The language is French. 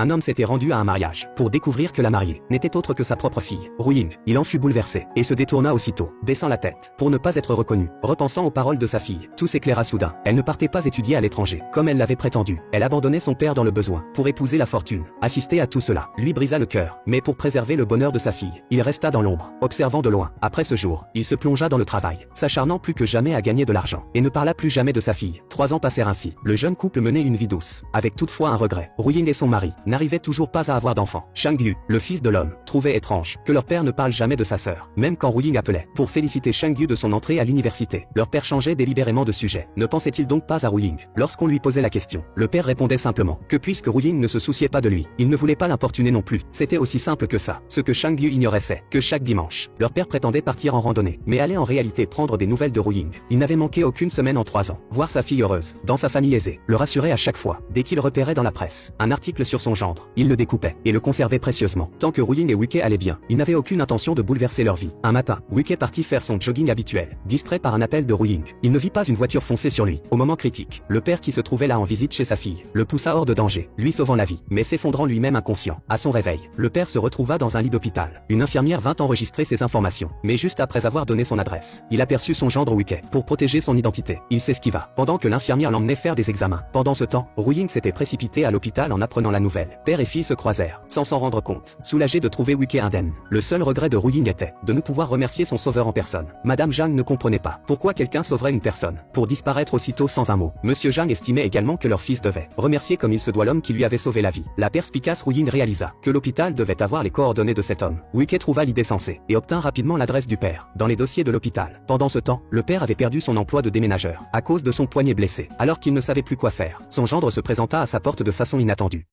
un homme s'était rendu à un mariage pour découvrir que la mariée n'était autre que sa propre fille. Ru Ying, il en fut bouleversé et se détourna aussitôt, baissant la tête pour ne pas être reconnu. Repensant aux paroles de sa fille, tout s'éclaira soudain. Elle ne partait pas étudier à l'étranger comme elle l'avait prétendu. Elle abandonnait son père dans le besoin pour épouser la fortune. Assister à tout cela lui brisa le cœur, mais pour préserver le bonheur de sa fille, il resta dans l'ombre, observant de loin. Après ce jour, il se plongea dans le travail, s'acharnant plus que jamais à gagner de l'argent, et ne parla plus jamais de sa fille. 3 ans passèrent ainsi. Le jeune couple menait une vie douce, avec toutefois un regret. Ru Ying et son mari n'arrivaient toujours pas à avoir d'enfants. Shang Yu, le fils de l'homme, trouvait étrange que leur père ne parle jamais de sa sœur, même quand Ru Ying appelait pour féliciter Shang Yu de son entrée à l'université. Leur père changeait délibérément de sujet. Ne pensait-il donc pas à Ru Ying? Lorsqu'on lui posait la question, le père répondait simplement que puisque Ru Ying ne se souciait pas de lui, il ne voulait pas l'importuner non plus. C'était aussi simple que ça. Ce que Shang Yu ignorait, c'est que chaque dimanche, leur père prétendait partir en randonnée, mais allait en réalité prendre des nouvelles de Ru Ying. Il n'avait manqué aucune semaine en 3 ans. Voir sa fille heureuse, dans sa famille aisée, le rassurait à chaque fois. Dès qu'il repérait dans la presse un article sur son gendre, il le découpait et le conservait précieusement. Tant que Ru Ying et Wei allaient bien, il n'avait aucune intention de bouleverser leur vie. Un matin, Wei partit faire son jogging habituel, distrait par un appel de Ru Ying. Il ne vit pas une voiture foncer sur lui. Au moment critique, le père qui se trouvait là en visite chez sa fille, le poussa hors de danger, lui sauvant la vie, mais s'effondrant lui-même inconscient. À son réveil, le père se retrouva dans un lit d'hôpital. Une infirmière vint enregistrer ses informations, mais juste après avoir donné son adresse, il aperçut son gendre Wei. Pour protéger son identité, il s'esquiva, pendant que l'infirmière l'emmenait faire des examens. Pendant ce temps, Ru Ying s'était précipité à l'hôpital en apprenant la nouvelle. Père et fille se croisèrent, sans s'en rendre compte, soulagés de trouver Wei indemne. Le seul regret de Ru Ying était de ne pouvoir remercier son sauveur en personne. Madame Zhang ne comprenait pas pourquoi quelqu'un sauverait une personne pour disparaître aussitôt sans un mot. Monsieur Zhang estimait également que leur fils devait remercier comme il se doit l'homme qui lui avait sauvé la vie. La perspicace Ru Ying réalisa que l'hôpital devait avoir les coordonnées de cet homme. Wei trouva l'idée sensée et obtint rapidement l'adresse du père dans les dossiers de l'hôpital. Pendant ce temps, le père avait perdu son emploi de déménageur à cause de son poignet blessé. Alors qu'il ne savait plus quoi faire, son gendre se présenta à sa porte de façon inattendue.